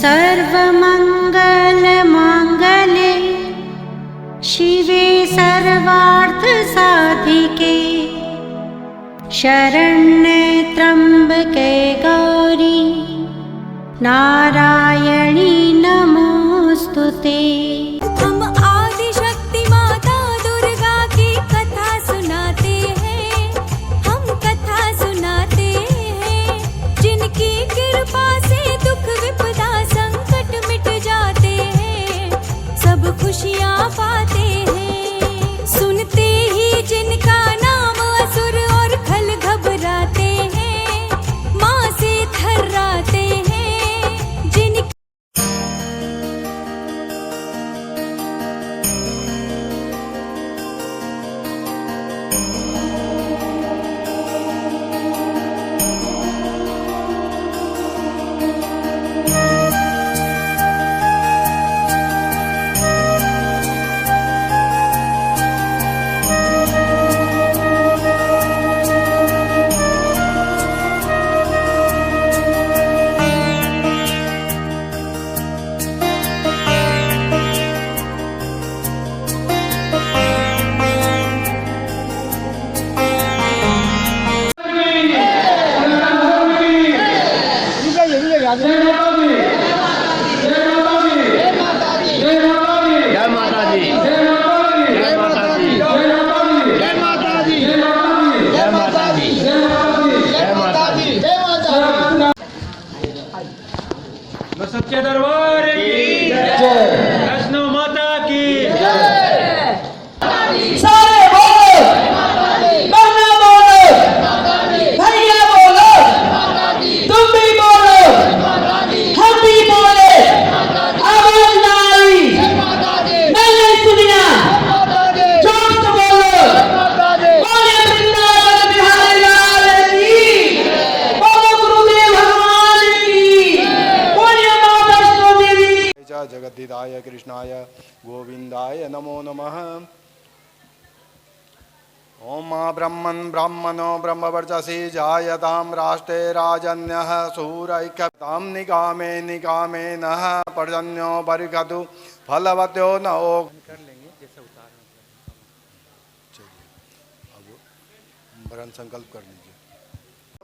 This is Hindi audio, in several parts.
सर्वमङ्गलमाङ्गल्ये शिवे सर्वार्थसाधिके शरण्ये त्र्यम्बके गौरी नारायणी नमोस्तुते। हम आदिशक्ति माता दुर्गा की कथा सुनाते हैं, हम कथा सुनाते हैं। जिनकी कृपा से दुख विपदा संकट मिट जाते हैं, सब खुशियाँ पाते हैं। सुनते ही जिनका नाम असुर और खल घबराते हैं, माँ से थर्राते हैं। सच्चे दरबार की वैष्णव माता की सारे बोलो, बहना बोलो, भैया बोलो, तुम भी बोलो, हम भी बोले, आवाज ना आई, मैंने सुनिया, जोर से बोलो, बोले वृंदावन बिहारी लाल की, बोलो गुरुदेव भगवान की, बोलिए माता वैष्णो देवी। जगद्धिताय कृष्णाय गोविंदाय नमो नमः। ओम ब्रह्मन् ब्रह्मणो ब्रह्मवर्चसि जायतां राष्ट्रे राजन्यः सूरैक्यतां निकामे निकामे नः पर्जन्यो परिखतु फलवत्यो न ओ। अब वरण संकल्प कर लीजिए।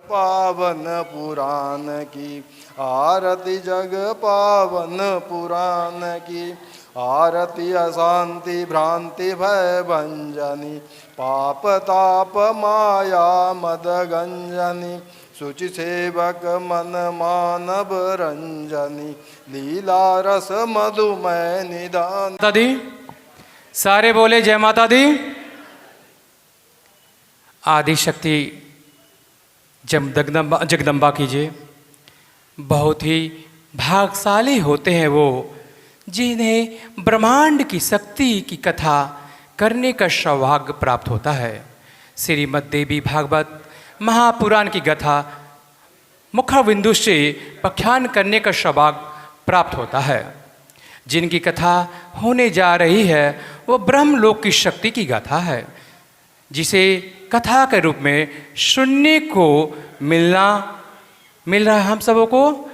पावन पुराण की आरती, जग पावन पुराण की आरती, अशांति भ्रांति भय भंजनी पाप ताप माया मद गंजनी शुचि सेवक मन मानव रंजनी लीला रस मधुमय निदान। माता दी, सारे बोले जय माता दी। आदिशक्ति जगदम्बा कीजिए। बहुत ही भाग्यशाली होते हैं वो जिन्हें ब्रह्मांड की शक्ति की कथा करने का सौभाग्य प्राप्त होता है। श्रीमद् देवी भागवत महापुराण की कथा मुखबिंदु से व्याख्यान करने का सौभाग्य प्राप्त होता है। जिनकी कथा होने जा रही है वो ब्रह्मलोक की शक्ति की गाथा है, जिसे कथा के रूप में सुनने को मिल रहा है हम सबों को।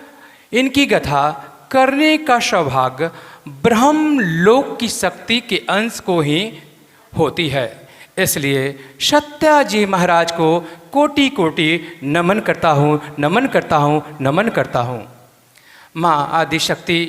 इनकी कथा करने का सौभाग्य ब्रह्मलोक की शक्ति के अंश को ही होती है। इसलिए सत्याजी महाराज को कोटि कोटि नमन करता हूँ, नमन करता हूँ, नमन करता हूँ। माँ आदिशक्ति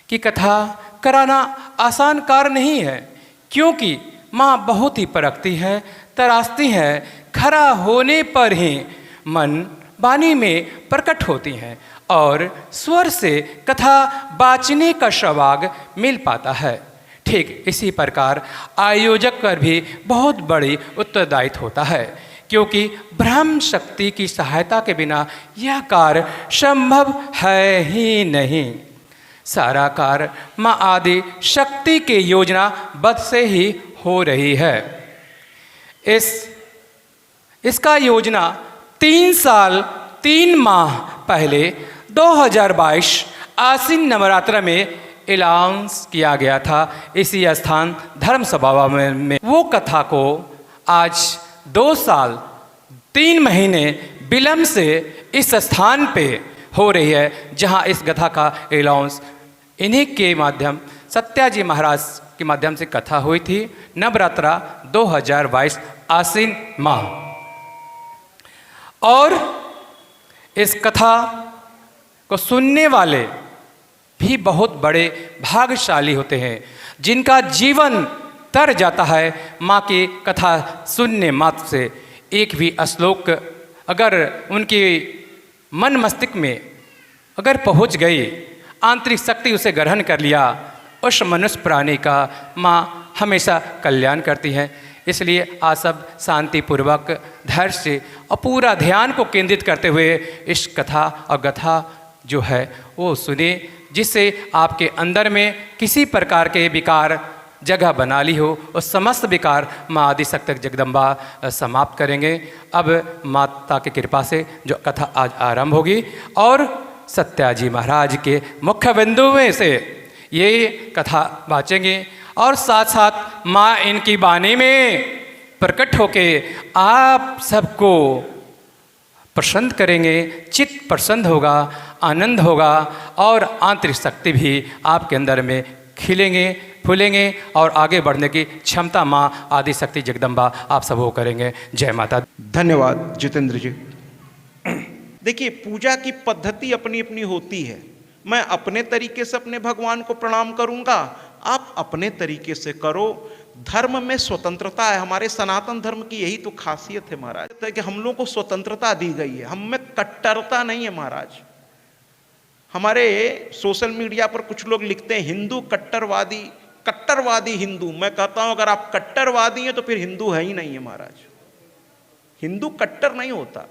की कथा कराना आसान कार्य नहीं है, क्योंकि माँ बहुत ही परखती है, तरासती है। खरा होने पर ही मन वाणी में प्रकट होती हैं और स्वर से कथा बाचने का सौभाग्य मिल पाता है। ठीक इसी प्रकार आयोजक पर भी बहुत बड़ी उत्तरदायित्व होता है, क्योंकि ब्रह्म शक्ति की सहायता के बिना यह कार्य संभव है ही नहीं। सारा कार्य माँ आदि शक्ति के योजना बद्ध से ही हो रही है। इसका योजना 3 साल 3 माह पहले 2022 आश्विन नवरात्र में ऐलान किया गया था। इसी स्थान धर्म सभा में वो कथा को आज 2 साल 3 महीने विलम्ब से इस स्थान पे हो रही है, जहाँ इस कथा का अनाउंस इन्हीं के माध्यम सत्याजी महाराज के माध्यम से कथा हुई थी। नवरात्रा 2022 आश्विन माह। और इस कथा को सुनने वाले भी बहुत बड़े भाग्यशाली होते हैं, जिनका जीवन तर जाता है माँ की कथा सुनने मात्र से। एक भी श्लोक अगर उनके मन मस्तिष्क में अगर पहुँच गई, आंतरिक शक्ति उसे ग्रहण कर लिया, उस मनुष्य प्राणी का माँ हमेशा कल्याण करती है। इसलिए आप सब शांतिपूर्वक धैर्य से और पूरा ध्यान को केंद्रित करते हुए इस कथा और गाथा जो है वो सुने, जिससे आपके अंदर में किसी प्रकार के विकार जगह बना ली हो, उस समस्त विकार माँ आदिशक्ति जगदम्बा समाप्त करेंगे। अब माता की कृपा से जो कथा आज आरंभ होगी और सत्याजी महाराज के मुख्य बिंदु में से ये कथा वाचेंगे और साथ साथ माँ इनकी वाणी में प्रकट होके आप सबको प्रसन्न करेंगे, चित्त प्रसन्न होगा, आनंद होगा और आंतरिक शक्ति भी आपके अंदर में खिलेंगे, फूलेंगे और आगे बढ़ने की क्षमता माँ आदिशक्ति जगदम्बा आप सब वो करेंगे। जय माता। धन्यवाद जितेंद्र जी। देखिए, पूजा की पद्धति अपनी अपनी होती है। मैं अपने तरीके से अपने भगवान को प्रणाम करूंगा, आप अपने तरीके से करो। धर्म में स्वतंत्रता है। हमारे सनातन धर्म की यही तो खासियत है महाराज, कि हम लोग को स्वतंत्रता दी गई है, हम में कट्टरता नहीं है महाराज। हमारे सोशल मीडिया पर कुछ लोग लिखते हैं हिंदू कट्टरवादी, कट्टरवादी हिंदू। मैं कहता हूं अगर आप कट्टरवादी हैं तो फिर हिंदू है ही नहीं है महाराज। हिंदू कट्टर नहीं होता।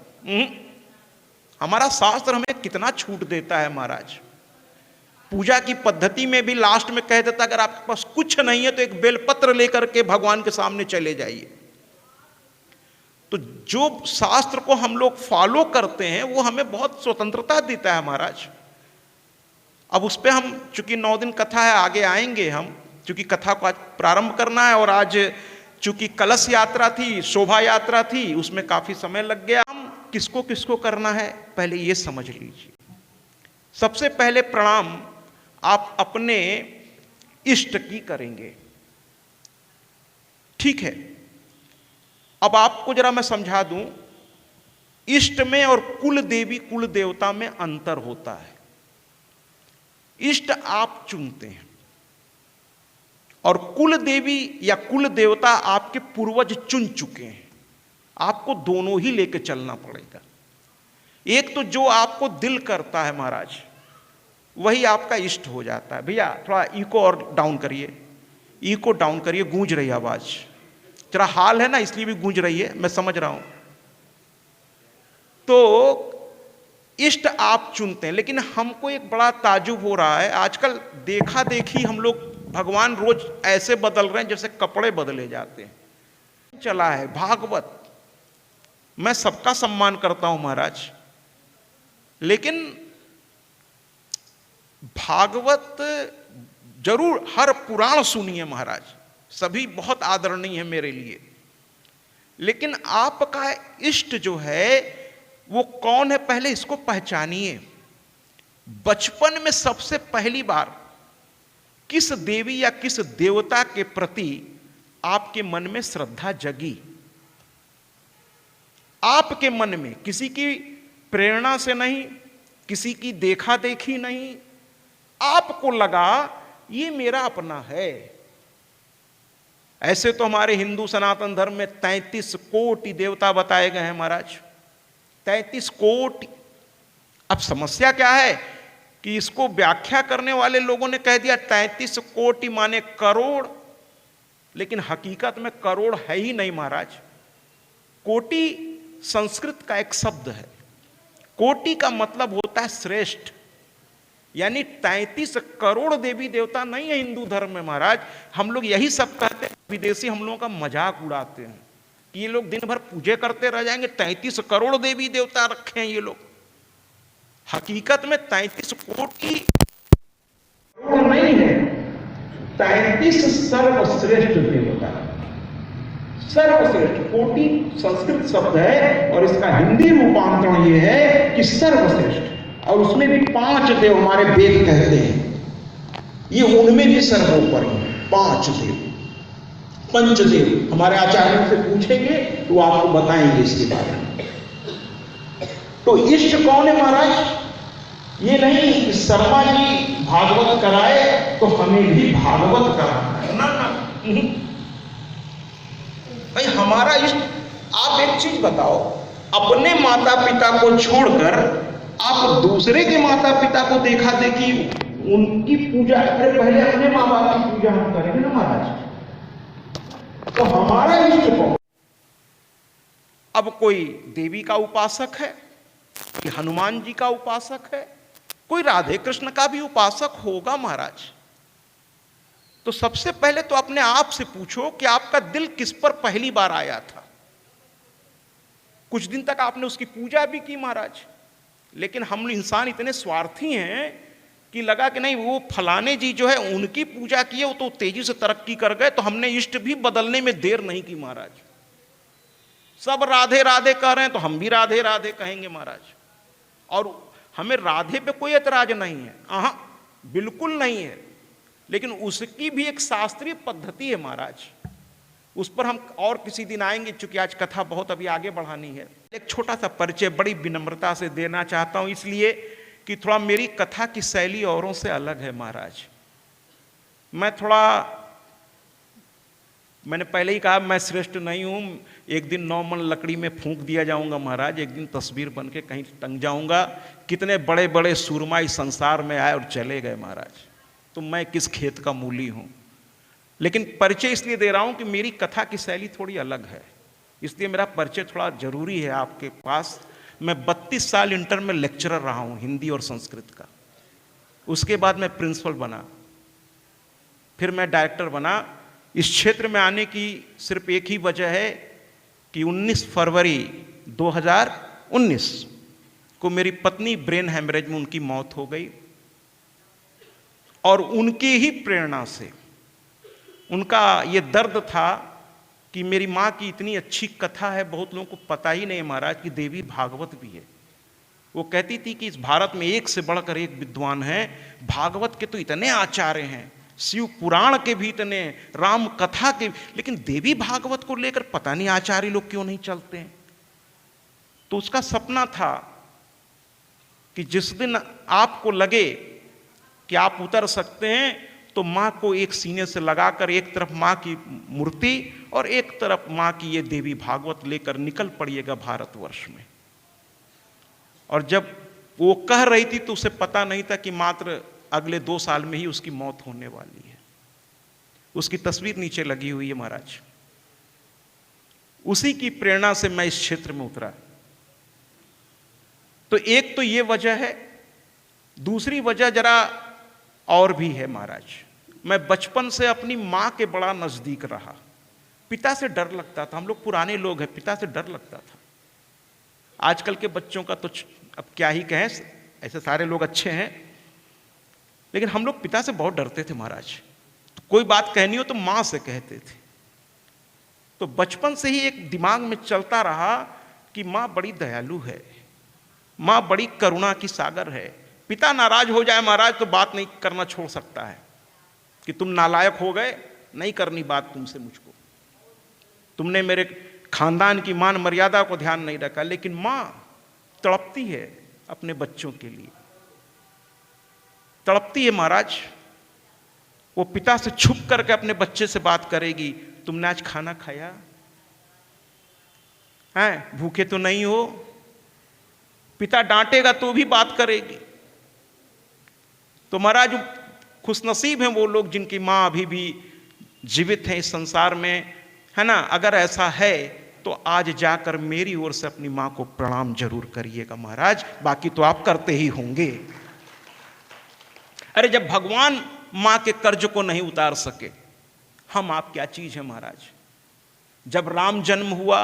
हमारा शास्त्र हमें कितना छूट देता है महाराज। पूजा की पद्धति में भी लास्ट में कह देता अगर आपके पास कुछ नहीं है तो एक बेलपत्र लेकर के भगवान के सामने चले जाइए। तो जो शास्त्र को हम लोग फॉलो करते हैं वो हमें बहुत स्वतंत्रता देता है महाराज। अब उस पर हम, चूंकि 9 दिन कथा है, आगे आएंगे हम, चूंकि कथा को आज प्रारंभ करना है और आज चूंकि कलश यात्रा थी, शोभा यात्रा थी, उसमें काफी समय लग गया। हम किसको किसको करना है पहले ये समझ लीजिए। सबसे पहले प्रणाम आप अपने इष्ट की करेंगे, ठीक है। अब आपको जरा मैं समझा दूं, इष्ट में और कुल देवी कुल देवता में अंतर होता है। इष्ट आप चुनते हैं और कुल देवी या कुल देवता आपके पूर्वज चुन चुके हैं। आपको दोनों ही लेके चलना पड़ेगा। एक तो जो आपको दिल करता है महाराज वही आपका इष्ट हो जाता है। भैया थोड़ा इको और डाउन करिए, इको डाउन करिए, गूंज रही आवाज, जरा हाल है ना इसलिए भी गूंज रही है, मैं समझ रहा हूं। तो इष्ट आप चुनते हैं, लेकिन हमको एक बड़ा ताजुब हो रहा है आजकल, देखा देखी हम लोग भगवान रोज ऐसे बदल रहे हैं जैसे कपड़े बदले जाते हैं। चला है भागवत, मैं सबका सम्मान करता हूं महाराज, लेकिन भागवत जरूर हर पुराण सुनिए महाराज, सभी बहुत आदरणीय है मेरे लिए, लेकिन आपका इष्ट जो है वो कौन है पहले इसको पहचानिए। बचपन में सबसे पहली बार किस देवी या किस देवता के प्रति आपके मन में श्रद्धा जगी? आपके मन में, किसी की प्रेरणा से नहीं, किसी की देखा देखी नहीं, आपको लगा ये मेरा अपना है। ऐसे तो हमारे हिंदू सनातन धर्म में 33 कोटि देवता बताए गए हैं महाराज, 33 कोटि। अब समस्या क्या है कि इसको व्याख्या करने वाले लोगों ने कह दिया 33 कोटि माने करोड़, लेकिन हकीकत में करोड़ है ही नहीं महाराज। कोटि संस्कृत का एक शब्द है, कोटि का मतलब होता है श्रेष्ठ, यानी 33 करोड़ देवी देवता नहीं है हिंदू धर्म में महाराज। हम लोग यही सब कहते हैं, विदेशी हम लोगों का मजाक उड़ाते हैं कि ये लोग दिन भर पूजे करते रह जाएंगे, 33 करोड़ देवी देवता रखे हैं ये लोग। हकीकत में 33 कोटि नहीं है, 33 सर्वश्रेष्ठ देवता। सर्वश्रेष्ठ, कोटि संस्कृत शब्द है और इसका हिंदी रूपांतरण ये है कि सर्वश्रेष्ठ। और उसमें भी 5 देव हमारे वेद कहते हैं, ये उनमें भी सर्वोपरि है। 5 देव, पंचदेव। हमारे आचार्यों से पूछेंगे तो वो आपको बताएंगे इसके बारे में। तो इष्ट कौन है महाराज? ये नहीं कि शर्मा जी भागवत कराए तो हमें भी भागवत कराना है, ना। भाई हमारा इष्ट, आप एक चीज बताओ, अपने माता पिता को छोड़कर आप दूसरे के माता पिता को देखा देखी उनकी पूजा करें, पहले अपने माँ बाप की पूजा हम करेंगे ना महाराज। तो हमारा इष्ट कौन? अब कोई देवी का उपासक है, कि हनुमान जी का उपासक है, कोई राधे कृष्ण का भी उपासक होगा महाराज। तो सबसे पहले तो अपने आप से पूछो कि आपका दिल किस पर पहली बार आया था। कुछ दिन तक आपने उसकी पूजा भी की महाराज, लेकिन हम इंसान इतने स्वार्थी हैं कि लगा कि नहीं वो फलाने जी जो है उनकी पूजा किए, वो तो तेजी से तरक्की कर गए, तो हमने इष्ट भी बदलने में देर नहीं की महाराज। सब राधे राधे कह रहे हैं तो हम भी राधे राधे कहेंगे महाराज। और हमें राधे पे कोई एतराज नहीं है, बिल्कुल नहीं है, लेकिन उसकी भी एक शास्त्रीय पद्धति है महाराज। उस पर हम और किसी दिन आएंगे, चूंकि आज कथा बहुत अभी आगे बढ़ानी है। एक छोटा सा परिचय बड़ी विनम्रता से देना चाहता हूं, इसलिए कि थोड़ा मेरी कथा की शैली औरों से अलग है महाराज। मैंने पहले ही कहा मैं श्रेष्ठ नहीं हूं। एक दिन 9 मन लकड़ी में फूंक दिया जाऊंगा महाराज, एक दिन तस्वीर बन के कहीं टंग जाऊंगा। कितने बड़े बड़े सूरमा इस संसार में आए और चले गए महाराज, तो मैं किस खेत का मूली हूं। लेकिन परिचय इसलिए दे रहा हूं कि मेरी कथा की शैली थोड़ी अलग है, इसलिए मेरा परिचय थोड़ा जरूरी है आपके पास। मैं 32 साल इंटर में लेक्चरर रहा हूं हिंदी और संस्कृत का। उसके बाद मैं प्रिंसिपल बना, फिर मैं डायरेक्टर बना। इस क्षेत्र में आने की सिर्फ एक ही वजह है कि 19 फरवरी 2019 को मेरी पत्नी ब्रेन हेमरेज में उनकी मौत हो गई, और उनकी ही प्रेरणा से, उनका ये दर्द था कि मेरी माँ की इतनी अच्छी कथा है, बहुत लोगों को पता ही नहीं महाराज कि देवी भागवत भी है। वो कहती थी कि इस भारत में एक से बढ़कर एक विद्वान है, भागवत के तो इतने आचार्य हैं, शिव पुराण के भी इतने, राम कथा के, लेकिन देवी भागवत को लेकर पता नहीं आचार्य लोग क्यों नहीं चलते हैं। तो उसका सपना था कि जिस दिन आपको लगे कि आप उतर सकते हैं, तो माँ को एक सीने से लगाकर एक तरफ माँ की मूर्ति और एक तरफ माँ की ये देवी भागवत लेकर निकल पड़िएगा भारतवर्ष में। और जब वो कह रही थी तो उसे पता नहीं था कि मात्र अगले 2 साल में ही उसकी मौत होने वाली है। उसकी तस्वीर नीचे लगी हुई है महाराज। उसी की प्रेरणा से मैं इस क्षेत्र में उतरा। तो एक तो ये वजह है, दूसरी वजह जरा और भी है महाराज। मैं बचपन से अपनी माँ के बड़ा नजदीक रहा। पिता से डर लगता था, हम लोग पुराने लोग हैं, पिता से डर लगता था। आजकल के बच्चों का तो अब क्या ही कहें, ऐसे सारे लोग अच्छे हैं, लेकिन हम लोग पिता से बहुत डरते थे महाराज। तो कोई बात कहनी हो तो माँ से कहते थे। तो बचपन से ही एक दिमाग में चलता रहा कि माँ बड़ी दयालु है, माँ बड़ी करुणा की सागर है। पिता नाराज हो जाए महाराज तो बात नहीं करना छोड़ सकता है कि तुम नालायक हो गए, नहीं करनी बात तुमसे मुझको, तुमने मेरे खानदान की मान मर्यादा को ध्यान नहीं रखा। लेकिन माँ तड़पती है अपने बच्चों के लिए, तड़पती है महाराज। वो पिता से छुप करके अपने बच्चे से बात करेगी, तुमने आज खाना खाया है, भूखे तो नहीं हो। पिता डांटेगा तो भी बात करेगी। तो महाराज खुशनसीब हैं वो लोग जिनकी माँ अभी भी जीवित हैं इस संसार में, है ना। अगर ऐसा है तो आज जाकर मेरी ओर से अपनी माँ को प्रणाम जरूर करिएगा महाराज, बाकी तो आप करते ही होंगे। अरे जब भगवान माँ के कर्ज को नहीं उतार सके, हम आप क्या चीज है महाराज। जब राम जन्म हुआ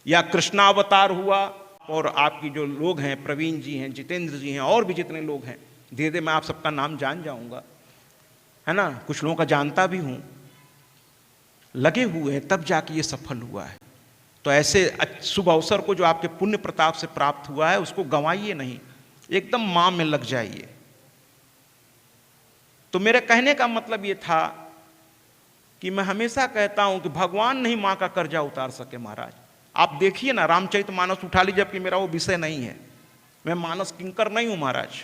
या कृष्णावतार हुआ, और आपकी जो लोग हैं, प्रवीण जी हैं, जितेंद्र जी हैं, और भी जितने लोग हैं, धीरे धीरे मैं आप सबका नाम जान जाऊंगा, है ना। कुछ लोगों का जानता भी हूं, लगे हुए हैं, तब जाके ये सफल हुआ है। तो ऐसे शुभ अवसर को जो आपके पुण्य प्रताप से प्राप्त हुआ है उसको गंवाइए नहीं, एकदम मां में लग जाइए। तो मेरे कहने का मतलब ये था कि मैं हमेशा कहता हूं कि भगवान नहीं मां का कर्जा उतार सके महाराज। आप देखिए ना, रामचरितमानस उठा लीजिए, जबकि मेरा वो विषय नहीं है, मैं मानस किंकर नहीं हूं महाराज।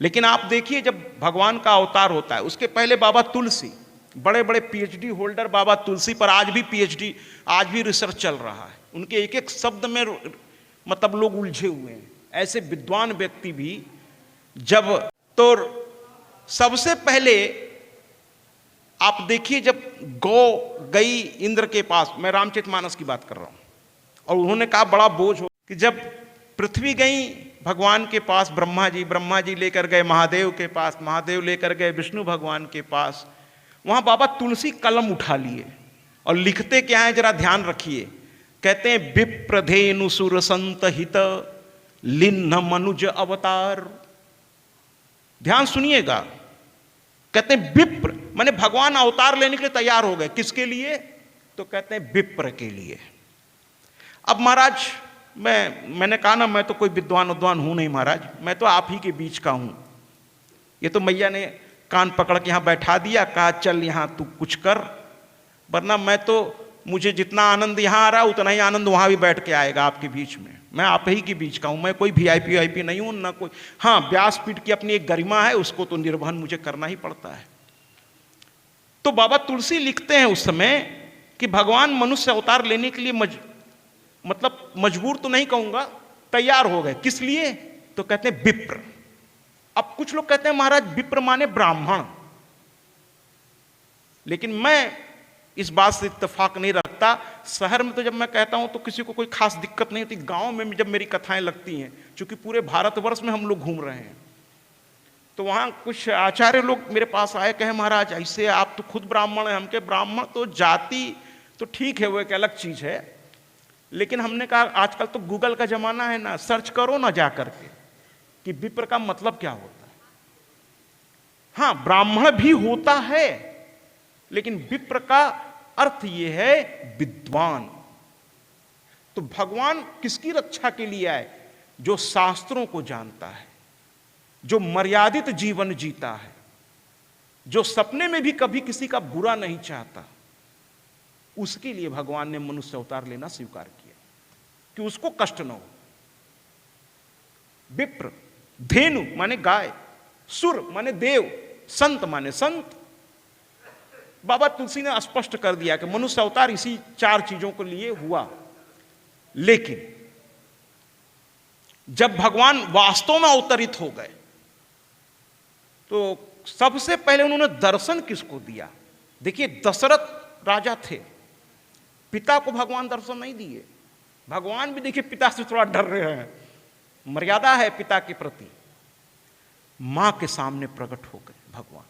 लेकिन आप देखिए, जब भगवान का अवतार होता है, उसके पहले बाबा तुलसी, बड़े बड़े पीएचडी होल्डर बाबा तुलसी पर आज भी पीएचडी, आज भी रिसर्च चल रहा है, उनके एक एक शब्द में मतलब लोग उलझे हुए हैं। ऐसे विद्वान व्यक्ति भी जब, तो सबसे पहले आप देखिए, जब गौ गई इंद्र के पास, मैं रामचरितमानस की बात कर रहा हूं, और उन्होंने कहा बड़ा बोझ हो, कि जब पृथ्वी गई भगवान के पास, ब्रह्मा जी लेकर गए महादेव के पास, महादेव लेकर गए विष्णु भगवान के पास, वहां बाबा तुलसी कलम उठा लिए और लिखते क्या है जरा ध्यान रखिए। कहते हैं विप्रधेनु सुर संत हित लिन्न मनुज अवतार। ध्यान सुनिएगा, कहते हैं विप्र माने भगवान अवतार लेने के लिए तैयार हो गए। किसके लिए? तो कहते हैं विप्र के लिए। अब महाराज मैंने कहा ना, मैं तो कोई विद्वान हूं नहीं महाराज, मैं तो आप ही के बीच का हूं। ये तो मैया ने कान पकड़ के यहां बैठा दिया, कहा चल यहां तू कुछ कर, वरना मैं तो, मुझे जितना आनंद यहां आ रहा है उतना ही आनंद वहां भी बैठ के आएगा आपके बीच में। मैं आप ही के बीच का हूं, मैं कोई वीआईपी नहीं हूं ना कोई। हाँ, व्यासपीठ की अपनी एक गरिमा है, उसको तो निर्वहन मुझे करना ही पड़ता है। तो बाबा तुलसी लिखते हैं उस समय कि भगवान मनुष्य अवतार लेने के लिए मतलब मजबूर तो नहीं कहूंगा, तैयार हो गए। किस लिए? तो कहते हैं विप्र। अब कुछ लोग कहते हैं महाराज विप्र माने ब्राह्मण, लेकिन मैं इस बात से इत्तेफाक नहीं रखता। शहर में तो जब मैं कहता हूं तो किसी को कोई खास दिक्कत नहीं होती। गांव में जब मेरी कथाएं लगती हैं, क्योंकि पूरे भारतवर्ष में हम लोग घूम रहे हैं, तो वहां कुछ आचार्य लोग मेरे पास आए, कहे महाराज ऐसे आप तो खुद ब्राह्मण हैं। हमके ब्राह्मण तो जाति तो ठीक है, वो एक अलग चीज है, लेकिन हमने कहा आजकल तो गूगल का जमाना है ना, सर्च करो ना जा करके कि विप्र का मतलब क्या होता है। हाँ, ब्राह्मण भी होता है, लेकिन विप्र का अर्थ यह है विद्वान। तो भगवान किसकी रक्षा के लिए आए? जो शास्त्रों को जानता है, जो मर्यादित जीवन जीता है, जो सपने में भी कभी किसी का बुरा नहीं चाहता, उसके लिए भगवान ने मनुष्य अवतार लेना स्वीकार किया कि उसको कष्ट न हो। विप्र, धेनु माने गाय, सुर माने देव, संत माने संत। बाबा तुलसी ने स्पष्ट कर दिया कि मनुष्य अवतार इसी 4 चीजों के लिए हुआ। लेकिन जब भगवान वास्तव में अवतरित हो गए तो सबसे पहले उन्होंने दर्शन किसको दिया? देखिए, दशरथ राजा थे, पिता को भगवान दर्शन नहीं दिए। भगवान भी देखिए पिता से थोड़ा डर रहे हैं, मर्यादा है पिता के प्रति। मां के सामने प्रकट हो गए भगवान,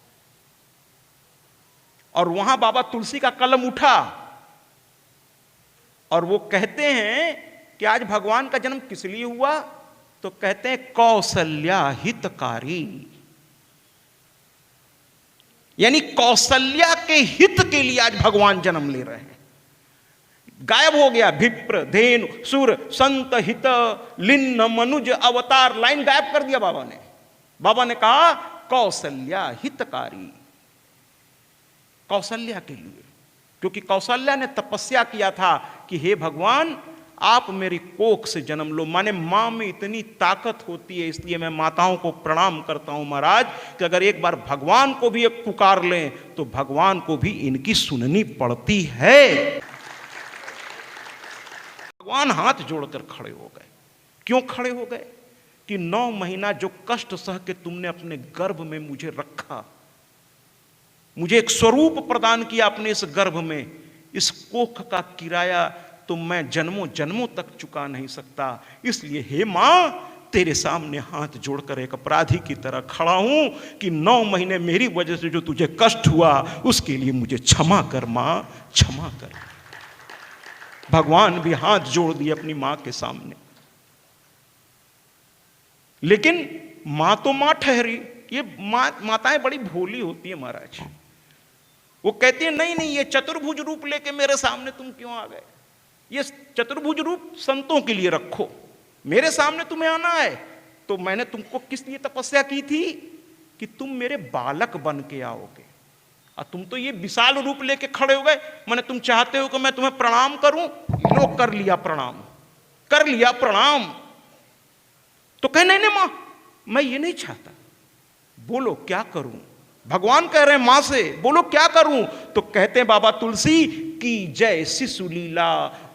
और वहां बाबा तुलसी का कलम उठा और वो कहते हैं कि आज भगवान का जन्म किस लिए हुआ? तो कहते हैं कौशल्या हितकारी, यानी कौशल्या के हित के लिए आज भगवान जन्म ले रहे हैं। गायब हो गया विप्र, धेनु, सुर, संत, हित, लिन्न, मनुज, अवतार, लाइन गायब कर दिया बाबा ने। बाबा ने कहा कौशल्या हितकारी, कौशल्या के लिए, क्योंकि कौशल्या ने तपस्या किया था कि हे भगवान आप मेरी कोख से जन्म लो। माने मां में इतनी ताकत होती है, इसलिए मैं माताओं को प्रणाम करता हूं महाराज कि अगर एक बार भगवान को भी एक पुकार लें तो भगवान को भी इनकी सुननी पड़ती है। भगवान हाथ जोड़कर खड़े हो गए। क्यों खड़े हो गए? कि 9 महीना जो कष्ट सह के तुमने अपने गर्भ में मुझे रखा, मुझे एक स्वरूप प्रदान किया अपने इस गर्भ में, इस कोख का किराया तो मैं जन्मों जन्मों तक चुका नहीं सकता। इसलिए हे मां, तेरे सामने हाथ जोड़कर एक अपराधी की तरह खड़ा हूं कि 9 महीने मेरी वजह से जो तुझे कष्ट हुआ उसके लिए मुझे क्षमा कर मां, क्षमा कर। भगवान भी हाथ जोड़ दिए अपनी मां के सामने। लेकिन मां तो मां ठहरी। ये माताएं बड़ी भोली होती है महाराज। वो कहती है नहीं नहीं, ये चतुर्भुज रूप लेके मेरे सामने तुम क्यों आ गए? ये चतुर्भुज रूप संतों के लिए रखो, मेरे सामने तुम्हें आना है। तो मैंने तुमको किस लिए तपस्या की थी कि तुम मेरे बालक बन के आओगे, और तुम तो ये विशाल रूप लेके खड़े हो गए। मैंने तुम चाहते हो कि मैं तुम्हें प्रणाम करूं, लो कर लिया प्रणाम, कर लिया प्रणाम। तो कहे नहीं नहीं मां, मैं ये नहीं चाहता, बोलो क्या करूं। भगवान कह रहे हैं मां से, बोलो क्या करूं। तो कहते हैं बाबा तुलसी की जय शिशु लीला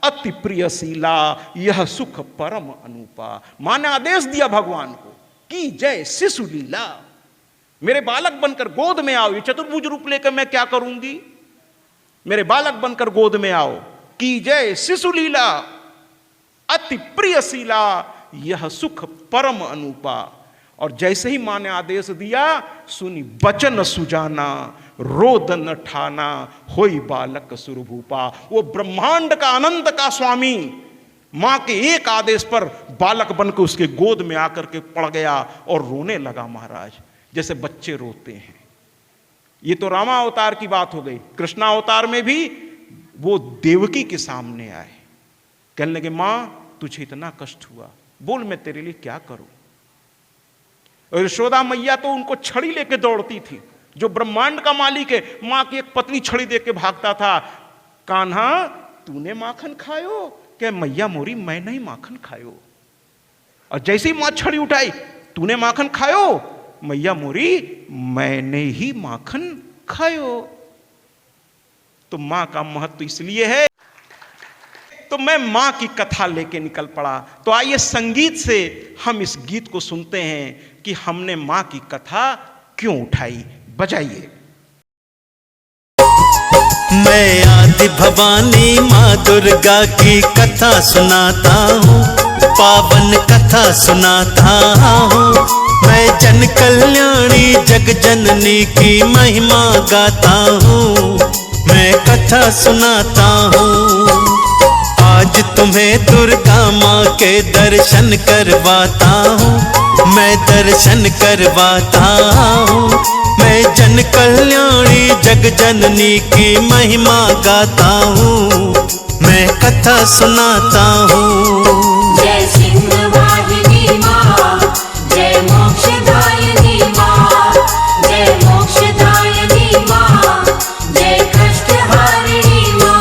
अति प्रियशीला, यह सुख परम अनुपा। मां ने आदेश दिया भगवान को कि जय शिशु लीला, मेरे बालक बनकर गोद में आओ। ये चतुर्भुज रूप लेकर मैं क्या करूंगी, मेरे बालक बनकर गोद में आओ। की जय शिशु लीला अति प्रियशीला, यह सुख परम अनुपा। और जैसे ही मां ने आदेश दिया, सुनी बचन सुजाना रोदन ठाना, होई बालक सुरभूपा। वो ब्रह्मांड का अनंत का स्वामी मां के एक आदेश पर बालक बनकर उसके गोद में आकर के पड़ गया और रोने लगा महाराज, जैसे बच्चे रोते हैं। ये तो रामा अवतार की बात हो गई। कृष्णा अवतार में भी वो देवकी के सामने आए, कहने लगे मां तुझे इतना कष्ट हुआ, बोल मैं तेरे लिए क्या करूं। और यशोदा मैया तो उनको छड़ी लेके दौड़ती थी, जो ब्रह्मांड का मालिक है मां की एक पतली छड़ी देख के भागता था। कान्हा तूने माखन खायो, क्या मैया मोरी मैं नहीं माखन खायो। और जैसे ही मां छड़ी उठाई, तूने माखन खायो, मैया मोरी मैंने ही माखन खायो। तो मां का महत्व इसलिए है। तो मैं मां की कथा लेके निकल पड़ा। तो आइए संगीत से हम इस गीत को सुनते हैं कि हमने मां की कथा क्यों उठाई। बजाइए। मैं आदि भवानी माँ दुर्गा की कथा सुनाता हूँ, पावन कथा सुनाता हूँ। मैं जन कल्याणी जग जननी की महिमा गाता हूँ, मैं कथा सुनाता हूँ। आज तुम्हें दुर्गा माँ के दर्शन करवाता हूँ, मैं दर्शन करवाता हूँ। मैं जन कल्याणी जग जननी की महिमा गाता हूँ, मैं कथा सुनाता हूँ। जय सिंहवाहिनी माँ, जय मोक्षदायिनी माँ, जय मोक्षदायिनी माँ, जय कष्टहारिणी माँ।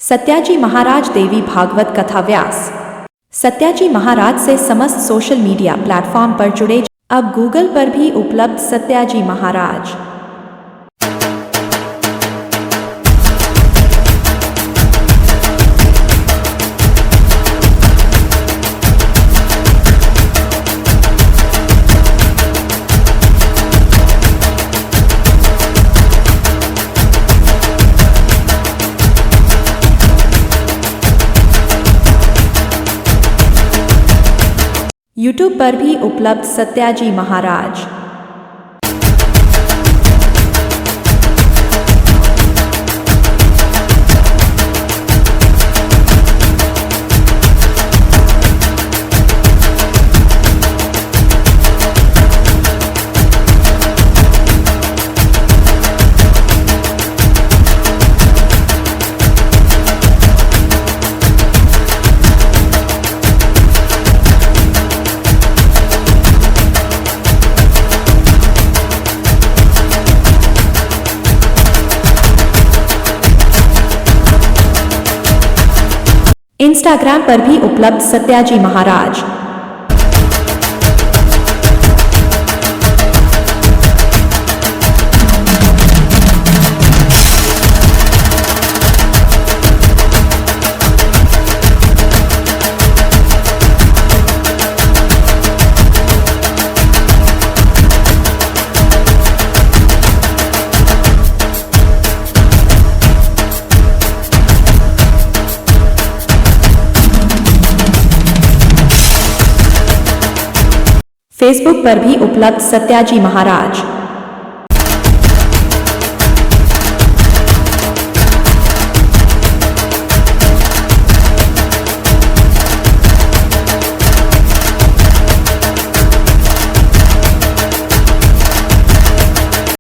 सत्याजी महाराज देवी भागवत कथा व्यास। सत्याजी महाराज से समस्त सोशल मीडिया प्लेटफॉर्म पर जुड़े। अब गूगल पर भी उपलब्ध सत्याजी महाराज। यूट्यूब पर भी उपलब्ध सत्याजी महाराज। इंस्टाग्राम पर भी उपलब्ध सत्याजी महाराज। फेसबुक पर भी उपलब्ध सत्याजी महाराज।